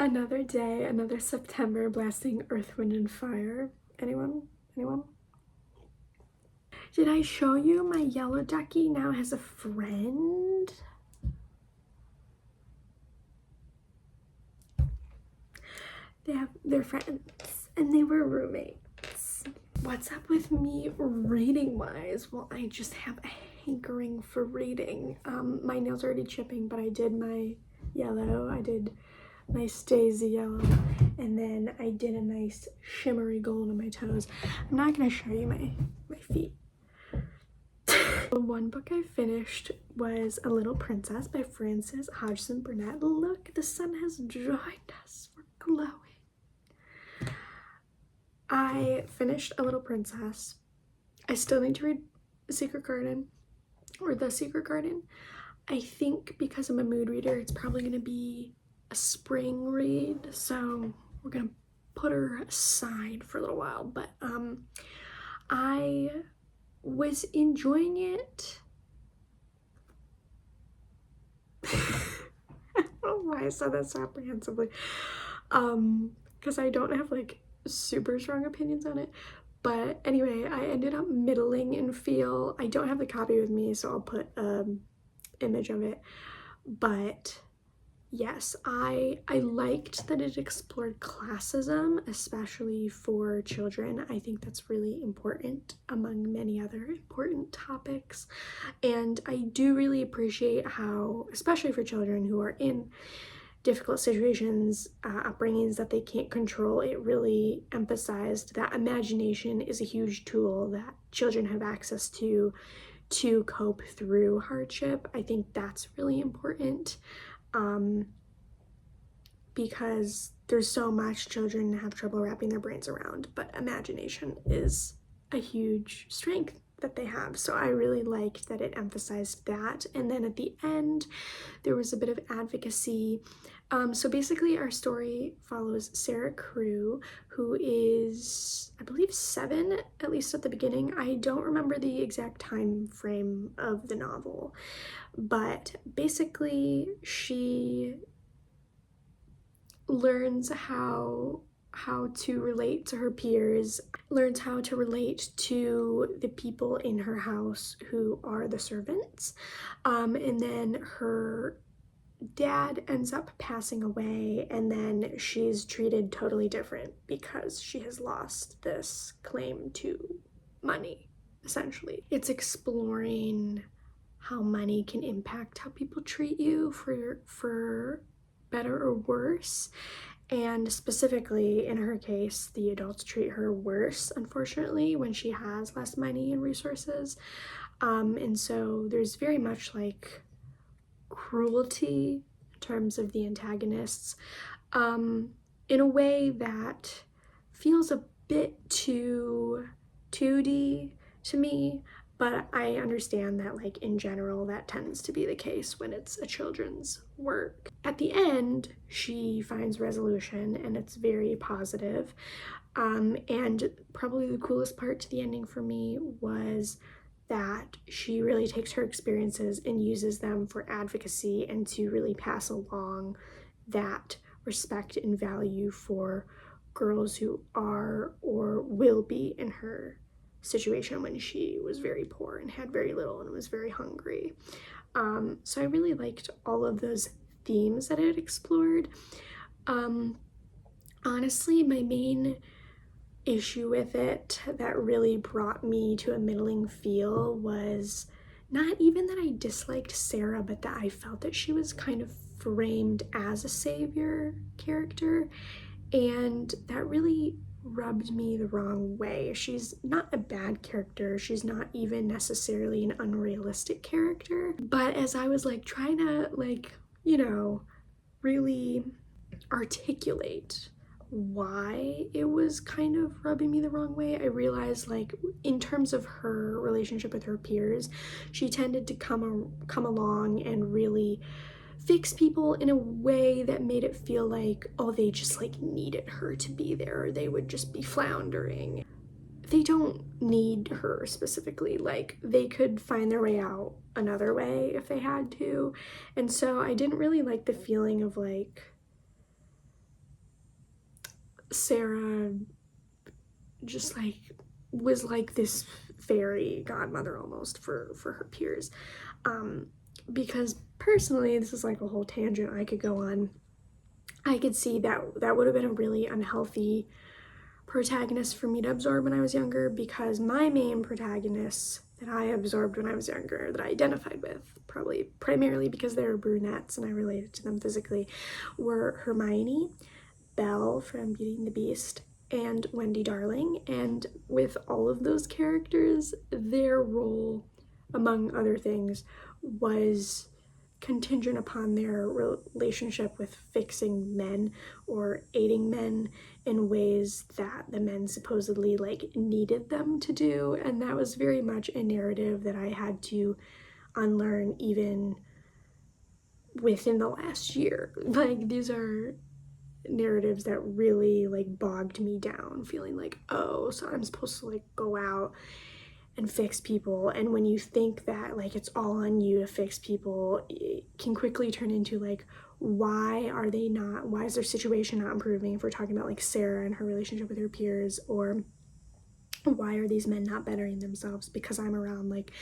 Another day, another September blasting earth, wind, and fire. Anyone? Anyone? Did I show you my yellow ducky now has a friend? They're friends and they were roommates. What's up with me reading wise? Well, I just have a hankering for reading. My nails are already chipping, but I did my yellow. I did nice daisy yellow, and then I did a nice shimmery gold on my toes. I'm not gonna show you my feet. The one book I finished was A Little Princess by Frances Hodgson Burnett. Look, the sun has joined us. We're glowing. I finished A Little Princess. I still need to read The Secret Garden, or The Secret Garden. I think because I'm a mood reader, it's probably gonna be a spring read, so we're gonna put her aside for a little while. But I was enjoying it. I don't know why I said that so apprehensively, because I don't have like super strong opinions on it. But anyway, I ended up middling in feel. I don't have the copy with me, so I'll put image of it. But yes, I liked that it explored classism, especially for children. I think that's really important among many other important topics. And I do really appreciate how, especially for children who are in difficult situations, upbringings that they can't control, it really emphasized that imagination is a huge tool that children have access to cope through hardship. I think that's really important. Because there's so much children have trouble wrapping their brains around, but imagination is a huge strength that they have. So I really liked that it emphasized that. And then at the end, there was a bit of advocacy. So basically our story follows Sarah Crew, who is, I believe, 7, at least at the beginning. I don't remember the exact time frame of the novel, but basically she learns how to relate to her peers, learns how to relate to the people in her house who are the servants, and then her dad ends up passing away, and then she's treated totally different because she has lost this claim to money, essentially. It's exploring how money can impact how people treat you for better or worse. And specifically in her case, the adults treat her worse, unfortunately, when she has less money and resources. And so there's very much like cruelty in terms of the antagonists, in a way that feels a bit too 2D to me. But I understand that, like, in general, that tends to be the case when it's a children's work. At the end, she finds resolution, and it's very positive. And probably the coolest part to the ending for me was that she really takes her experiences and uses them for advocacy and to really pass along that respect and value for girls who are or will be in her situation when she was very poor and had very little and was very hungry. So I really liked all of those themes that it explored. Honestly, my main issue with it that really brought me to a middling feel was not even that I disliked Sarah, but that I felt that she was kind of framed as a savior character, and that really rubbed me the wrong way. She's not a bad character. She's not even necessarily an unrealistic character. But as I was like trying to really articulate why it was kind of rubbing me the wrong way, I realized, like, in terms of her relationship with her peers, she tended to come along and really fix people in a way that made it feel like, oh, they just like needed her to be there, or they would just be floundering. They don't need her specifically. Like, they could find their way out another way if they had to. And so I didn't really like the feeling of like Sarah just like was like this fairy godmother almost for her peers. Because personally, this is like a whole tangent I could go on. I could see that that would have been a really unhealthy protagonist for me to absorb when I was younger, because my main protagonists that I absorbed when I was younger, that I identified with, probably primarily because they were brunettes and I related to them physically, were Hermione, Belle from Beauty and the Beast, and Wendy Darling. And with all of those characters, their role, among other things, was contingent upon their relationship with fixing men or aiding men in ways that the men supposedly like needed them to do. And that was very much a narrative that I had to unlearn even within the last year. Like, these are narratives that really like bogged me down, feeling like, oh, so I'm supposed to like go out and fix people. And when you think that like it's all on you to fix people, it can quickly turn into like, why is their situation not improving? If we're talking about like Sarah and her relationship with her peers, or why are these men not bettering themselves because I'm around? Like,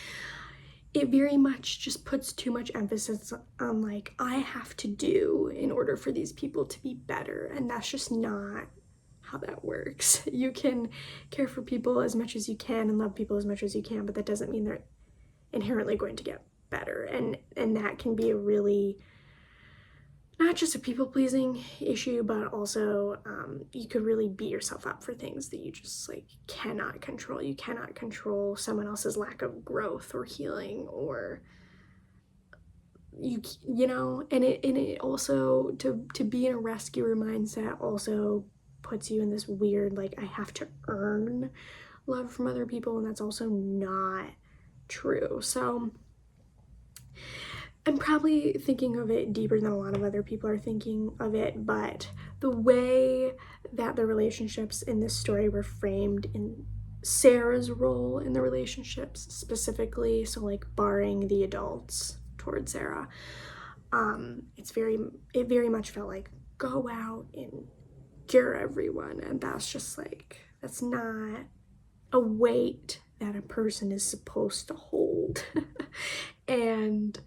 it very much just puts too much emphasis on like, I have to do in order for these people to be better, and that's just not how that works. You can care for people as much as you can and love people as much as you can, but that doesn't mean they're inherently going to get better. And that can be a really, not just a people-pleasing issue, but also you could really beat yourself up for things that you just like cannot control. You cannot control someone else's lack of growth or healing, or you know. And it also, to be in a rescuer mindset also puts you in this weird like, I have to earn love from other people, and that's also not true. So I'm probably thinking of it deeper than a lot of other people are thinking of it, but the way that the relationships in this story were framed, in Sarah's role in the relationships specifically, so like barring the adults towards Sarah, it very much felt like, go out and cure everyone, and that's just like, that's not a weight that a person is supposed to hold. And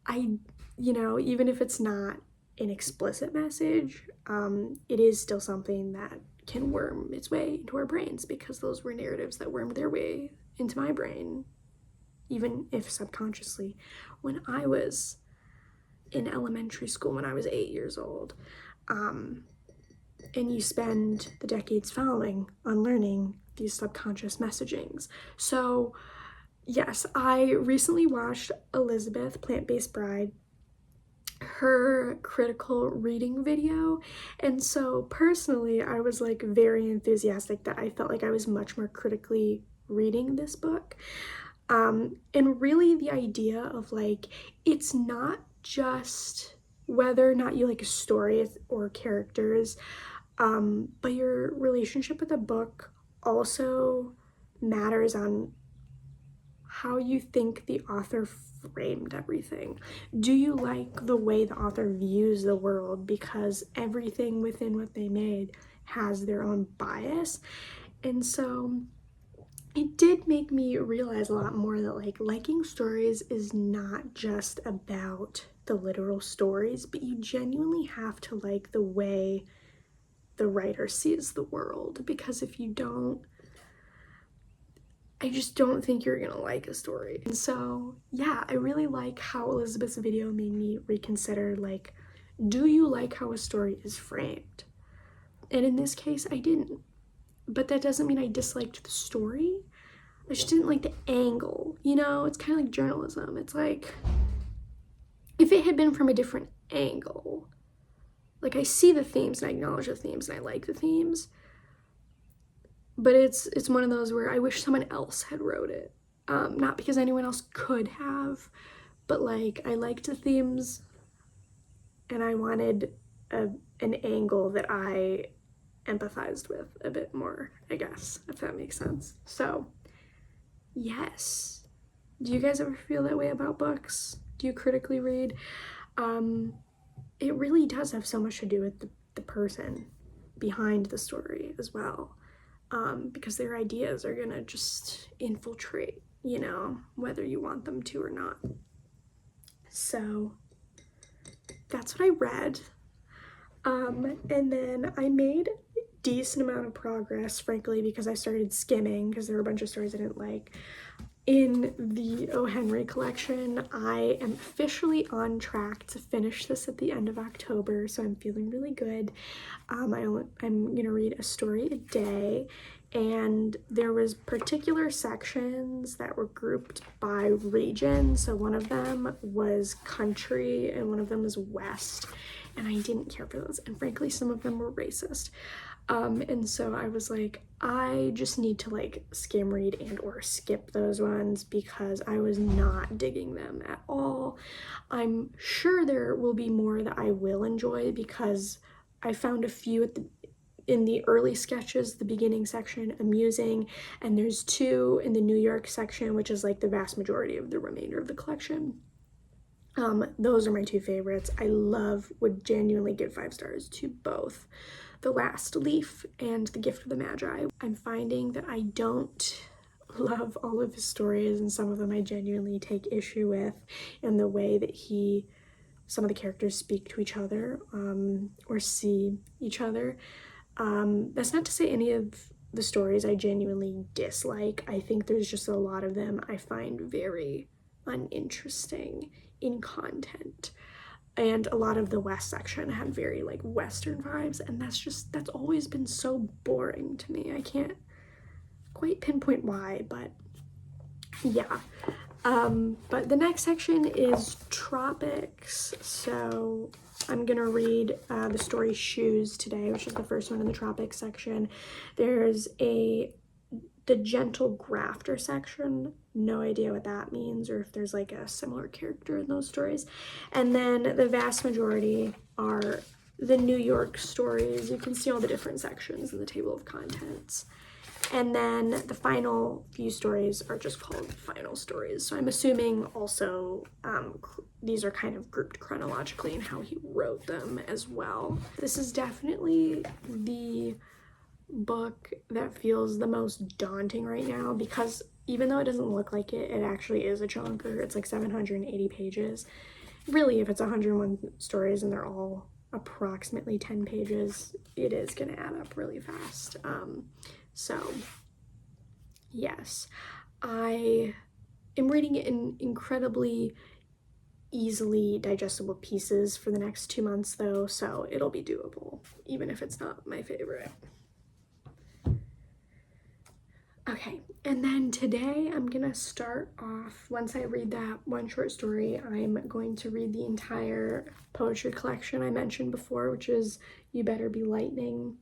even if it's not an explicit message, it is still something that can worm its way into our brains, because those were narratives that wormed their way into my brain, even if subconsciously, when I was in elementary school, when I was 8 years old. And you spend the decades following unlearning these subconscious messagings. So yes, I recently watched Elizabeth, Plant-Based Bride, her critical reading video, and so personally I was like very enthusiastic that I felt like I was much more critically reading this book. And really the idea of like, it's not just whether or not you like a story or characters, but your relationship with a book also matters on how you think the author framed everything. Do you like the way the author views the world? Because everything within what they made has their own bias. And so it did make me realize a lot more that like, liking stories is not just about the literal stories, but you genuinely have to like the way the writer sees the world, because if you don't, I just don't think you're gonna like a story. And so yeah, I really like how Elizabeth's video made me reconsider like, do you like how a story is framed? And in this case I didn't, but that doesn't mean I disliked the story. I just didn't like the angle. It's kind of like journalism. It's like, if it had been from a different angle, like, I see the themes and I acknowledge the themes and I like the themes, but it's one of those where I wish someone else had wrote it. Not because anyone else could have, but like, I liked the themes and I wanted an angle that I empathized with a bit more, I guess, if that makes sense. So yes. Do you guys ever feel that way about books? Do you critically read? It really does have so much to do with the person behind the story as well, because their ideas are gonna just infiltrate, you know, whether you want them to or not. So that's what I read. And then I made a decent amount of progress, frankly, because I started skimming because there were a bunch of stories I didn't like. In the O. Henry collection, I am officially on track to finish this at the end of October, so I'm feeling really good. I'm gonna read a story a day, and there was particular sections that were grouped by region. So one of them was country and one of them was west, and I didn't care for those, and frankly some of them were racist. And so I was like, I just need to like skim read and or skip those ones because I was not digging them at all. I'm sure there will be more that I will enjoy because I found a few in the early sketches, the beginning section, amusing, and there's 2 in the New York section, which is like the vast majority of the remainder of the collection. Those are my 2 favorites. I would genuinely give 5 stars to both The Last Leaf and The Gift of the Magi. I'm finding that I don't love all of his stories, and some of them I genuinely take issue with in the way that some of the characters speak to each other, or see each other. That's not to say any of the stories I genuinely dislike. I think there's just a lot of them I find very uninteresting in content. And a lot of the West section had very like Western vibes, and that's always been so boring to me. I can't quite pinpoint why, but yeah. But the next section is tropics, so I'm gonna read the story Shoes today, which is the first one in the tropics section. There's the gentle grafter section, no idea what that means or if there's like a similar character in those stories. And then the vast majority are the New York stories. You can see all the different sections in the table of contents. And then the final few stories are just called final stories. So I'm assuming also these are kind of grouped chronologically in how he wrote them as well. This is definitely the book that feels the most daunting right now because even though it doesn't look like it, it actually is a chunker. It's like 780 pages. Really, if it's 101 stories and they're all approximately 10 pages, it is gonna add up really fast. So yes, I am reading it in incredibly easily digestible pieces for the next 2 months though, so it'll be doable, even if it's not my favorite. Okay, and then today I'm gonna start off, once I read that one short story, I'm going to read the entire poetry collection I mentioned before, which is You Better Be Lightning,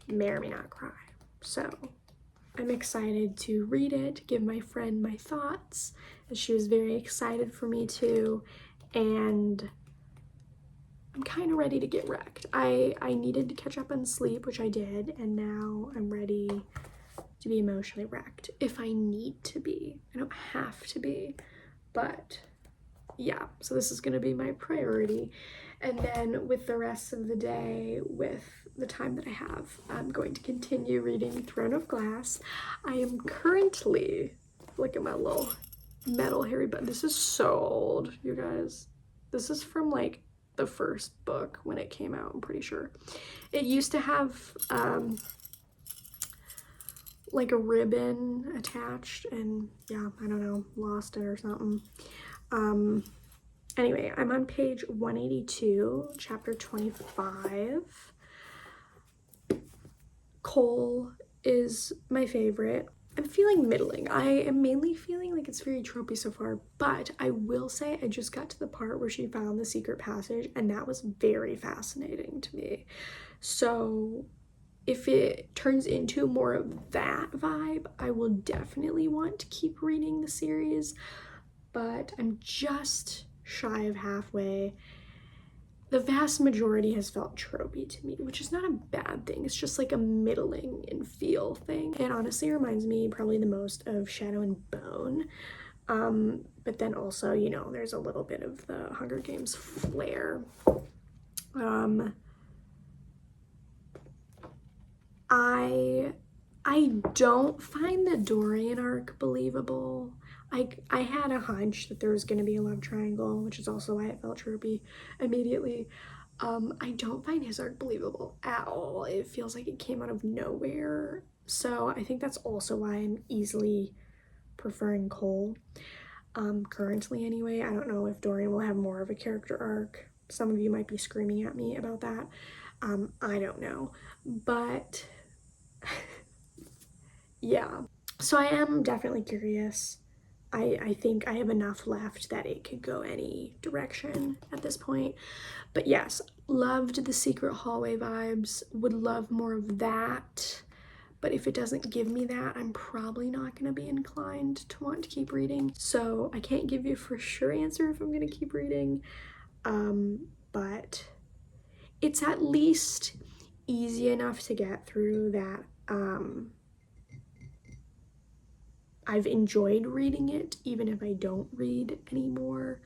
May or May Not Cry. So I'm excited to read it, give my friend my thoughts, as she was very excited for me to, and I'm kind of ready to get wrecked. I needed to catch up on sleep, which I did, and now I'm ready to be emotionally wrecked if I need to be. I don't have to be, but yeah, so this is going to be my priority. And then with the rest of the day, with the time that I have, I'm going to continue reading Throne of Glass. I am currently, look at my little metal Harry, but this is so old, you guys. This is from like the first book when it came out, I'm pretty sure. It used to have like a ribbon attached, and yeah, I don't know, lost it or something. Anyway, I'm on page 182, chapter 25. Cole is my favorite. I'm feeling middling. I am mainly feeling like it's very tropey so far, but I will say I just got to the part where she found the secret passage, and that was very fascinating to me. So if it turns into more of that vibe, I will definitely want to keep reading the series, but I'm just shy of halfway. The vast majority has felt tropey to me, which is not a bad thing. It's just like a middling in feel thing. It honestly reminds me probably the most of Shadow and Bone. But then also, you know, there's a little bit of the Hunger Games flair. I I don't find the Dorian arc believable. I had a hunch that there was going to be a love triangle, which is also why it felt tropey immediately. I don't find his arc believable at all. It feels like it came out of nowhere. So I think that's also why I'm easily preferring Cole. Currently, anyway, I don't know if Dorian will have more of a character arc. Some of you might be screaming at me about that. I don't know. But yeah. So I am definitely curious. I think I have enough left that it could go any direction at this point. But yes, loved the secret hallway vibes. Would love more of that. But if it doesn't give me that, I'm probably not going to be inclined to want to keep reading. So I can't give you a for sure answer if I'm going to keep reading. But it's at least easy enough to get through that I've enjoyed reading it, even if I don't read anymore.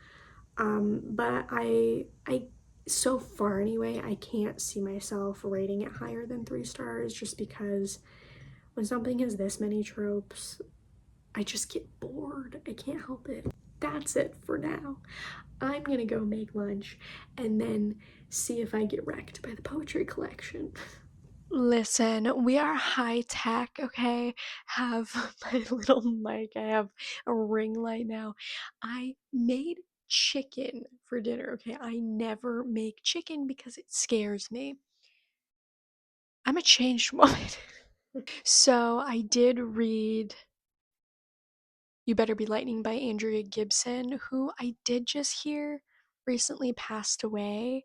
But I so far anyway, I can't see myself rating it higher than 3 stars just because when something has this many tropes, I just get bored. I can't help it. That's it for now. I'm gonna go make lunch and then see if I get wrecked by the poetry collection. Listen, we are high tech, okay? Have my little mic. I have a ring light now. I made chicken for dinner, okay? I never make chicken because it scares me. I'm a changed woman. So I did read You Better Be Lightning by Andrea Gibson, who I did just hear recently passed away.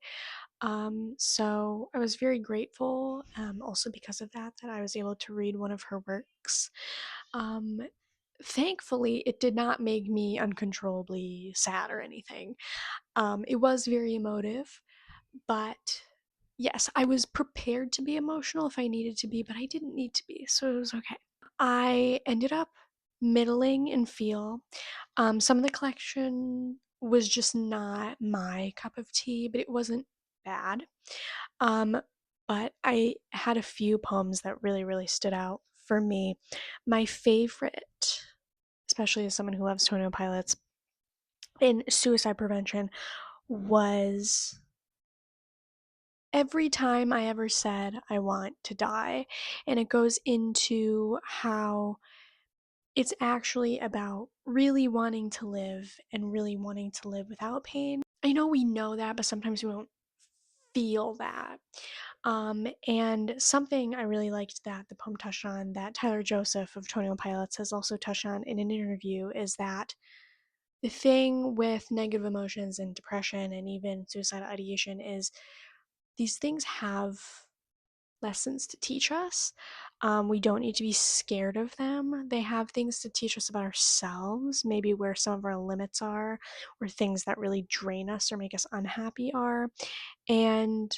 So I was very grateful, also because of that, that I was able to read one of her works. Um, Thankfully, it did not make me uncontrollably sad or anything. It was very emotive, but yes, I was prepared to be emotional if I needed to be, but I didn't need to be, so it was okay. I ended up middling in feel. Some of the collection was just not my cup of tea, but it wasn't bad. Um, but I had a few poems that really, really stood out for me. My favorite, especially as someone who loves Tonio Pilots, in suicide prevention was every time I ever said I want to die. And it goes into how it's actually about really wanting to live and really wanting to live without pain. I know we know that, but sometimes we don't feel that. And something I really liked that the poem touched on, that Tyler Joseph of Tonio Pilots has also touched on in an interview, is that the thing with negative emotions and depression and even suicidal ideation is these things have lessons to teach us. We don't need to be scared of them. They have things to teach us about ourselves, maybe where some of our limits are, or things that really drain us or make us unhappy are. And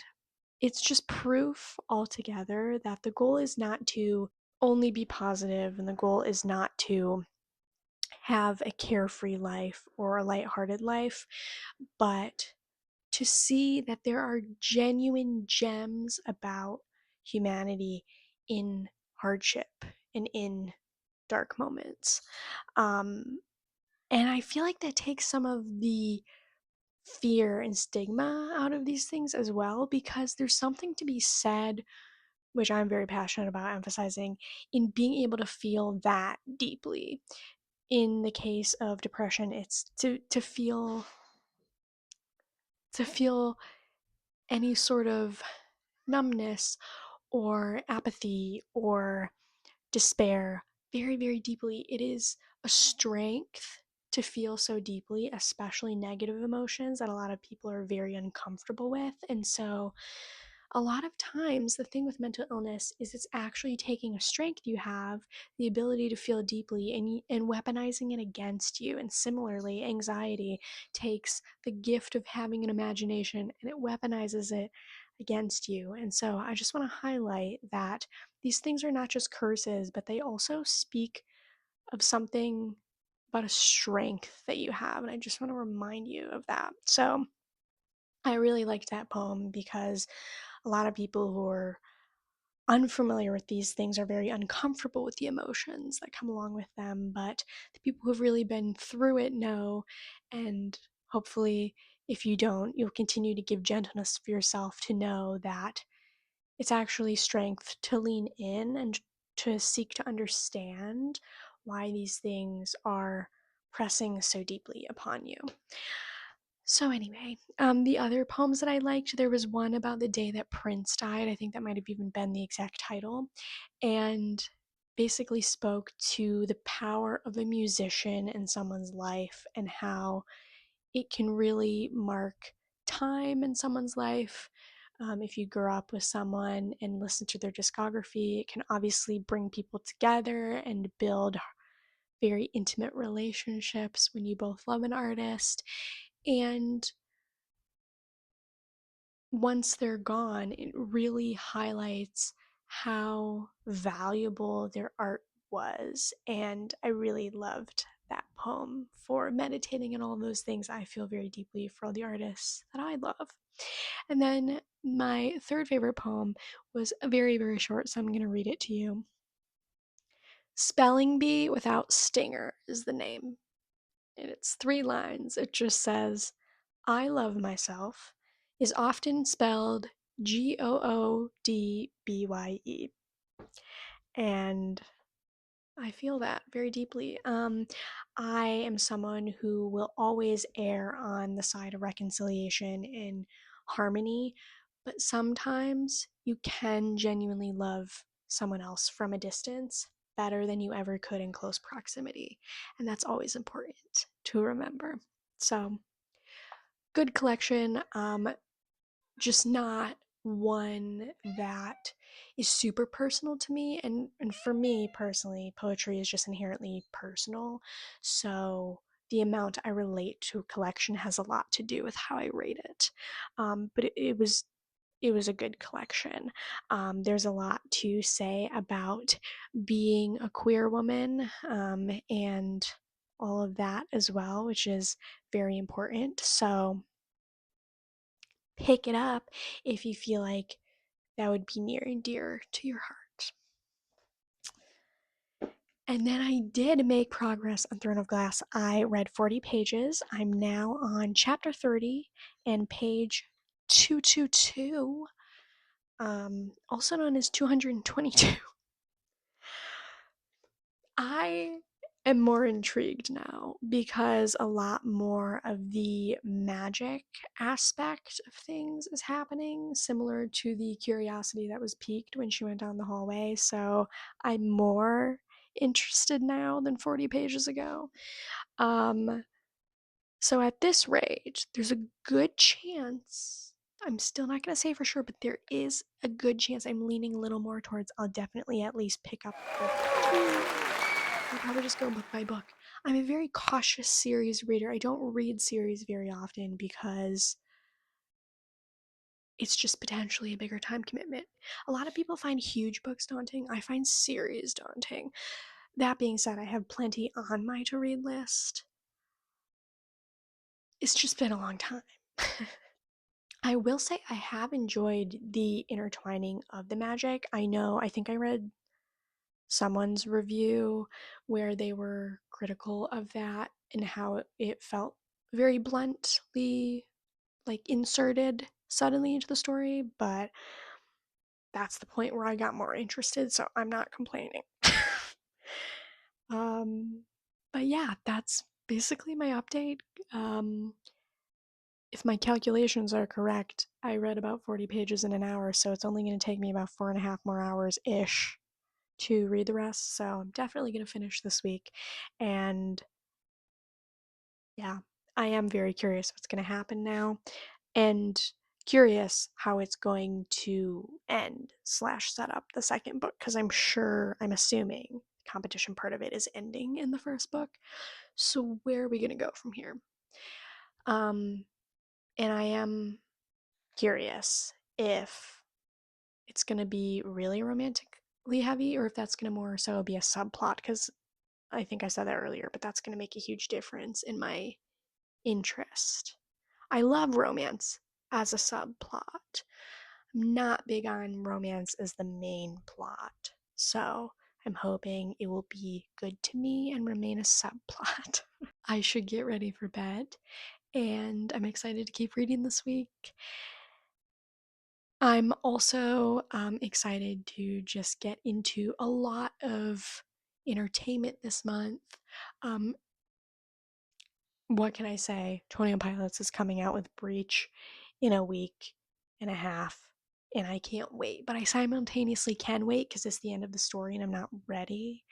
it's just proof altogether that the goal is not to only be positive, and the goal is not to have a carefree life or a lighthearted life, but to see that there are genuine gems about humanity in hardship and in dark moments. Um, and I feel like that takes some of the fear and stigma out of these things as well, because there's something to be said, which I'm very passionate about emphasizing, in being able to feel that deeply. In the case of depression, it's to feel any sort of numbness or apathy or despair very, very deeply. It is a strength to feel so deeply, especially negative emotions that a lot of people are very uncomfortable with. And so a lot of times the thing with mental illness is it's actually taking a strength you have, the ability to feel deeply, and weaponizing it against you. And similarly, anxiety takes the gift of having an imagination and it weaponizes it against you. And so I just want to highlight that these things are not just curses, but they also speak of something about a strength that you have. And I just want to remind you of that. So I really liked that poem because a lot of people who are unfamiliar with these things are very uncomfortable with the emotions that come along with them, but the people who have really been through it know, and hopefully, if you don't, you'll continue to give gentleness for yourself to know that it's actually strength to lean in and to seek to understand why these things are pressing so deeply upon you. So anyway, the other poems that I liked, there was one about the day that Prince died. I think that might have even been the exact title, and basically spoke to the power of a musician in someone's life and how it can really mark time in someone's life. If you grow up with someone and listen to their discography, it can obviously bring people together and build very intimate relationships when you both love an artist. And once they're gone, it really highlights how valuable their art was. And I really loved that poem for meditating and all those things. I feel very deeply for all the artists that I love. And then my third favorite poem was very, very short, so I'm going to read it to you. Spelling Bee Without Stinger is the name. And it's 3 lines. It just says, I love myself is often spelled Goodbye. And I feel that very deeply. I am someone who will always err on the side of reconciliation and harmony, but sometimes you can genuinely love someone else from a distance better than you ever could in close proximity. And that's always important to remember. So, good collection. Just not one that is super personal to me. And for me personally, poetry is just inherently personal. So the amount I relate to a collection has a lot to do with how I rate it. But it was a good collection. There's a lot to say about being a queer woman, and all of that as well, which is very important. So pick it up if you feel like that would be near and dear to your heart. And then I did make progress on Throne of Glass. I read 40 pages. I'm now on chapter 30 and page 222, also known as 222. I am more intrigued now because a lot more of the magic aspect of things is happening, similar to the curiosity that was piqued when she went down the hallway. So I'm more interested now than 40 pages ago. So at this rate, there's a good chance. I'm still not going to say for sure, but there is a good chance I'm leaning a little more towards I'll definitely at least pick up book 2. I'll probably just go book by book. I'm a very cautious series reader. I don't read series very often because it's just potentially a bigger time commitment. A lot of people find huge books daunting. I find series daunting. That being said, I have plenty on my to read list. It's just been a long time. I will say I have enjoyed the intertwining of the magic. I think I read someone's review where they were critical of that and how it felt very bluntly like inserted suddenly into the story, but that's the point where I got more interested, so I'm not complaining. um but yeah, that's basically my update. If my calculations are correct, I read about 40 pages in an hour, so it's only going to take me about 4.5 more hours ish to read the rest. So I'm definitely going to finish this week. And yeah, I am very curious what's going to happen now, and curious how it's going to end slash set up the second book, because I'm assuming the competition part of it is ending in the first book. So where are we going to go from here? And I am curious if it's going to be really romantically heavy or if that's going to more so be a subplot, because I think I said that earlier, but that's going to make a huge difference in my interest. I love romance as a subplot. I'm not big on romance as the main plot, so I'm hoping it will be good to me and remain a subplot. I should get ready for bed, and I'm excited to keep reading this week. I'm also excited to just get into a lot of entertainment this month. Um, what can I say? 21 Pilots is coming out with Breach in a week and a half, and I can't wait. But I simultaneously can wait because it's the end of the story and I'm not ready.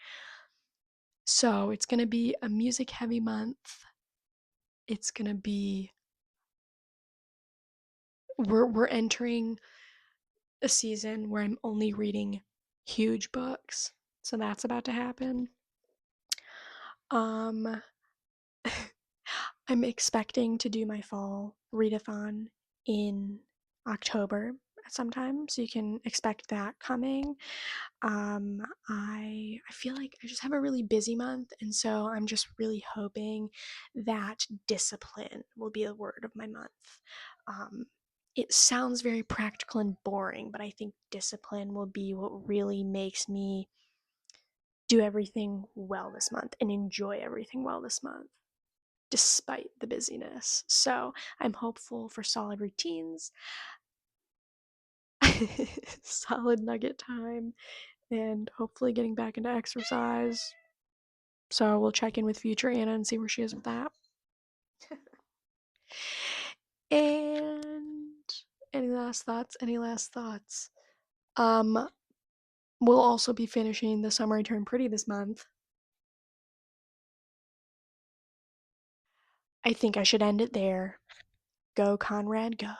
So it's going to be a music heavy month. It's going to be. We're entering a season where I'm only reading huge books. So that's about to happen. Um I'm expecting to do my fall readathon in October sometime, so you can expect that coming. I feel like I just have a really busy month, and so I'm just really hoping that discipline will be the word of my month. Um, it sounds very practical and boring, but I think discipline will be what really makes me do everything well this month and enjoy everything well this month despite the busyness. So I'm hopeful for solid routines, solid nugget time, and hopefully getting back into exercise. So we'll check in with future Anna and see where she is with that. And any last thoughts? Any last thoughts? Um, we'll also be finishing The Summer I Turned Pretty this month. I think I should end it there. Go, Conrad, go.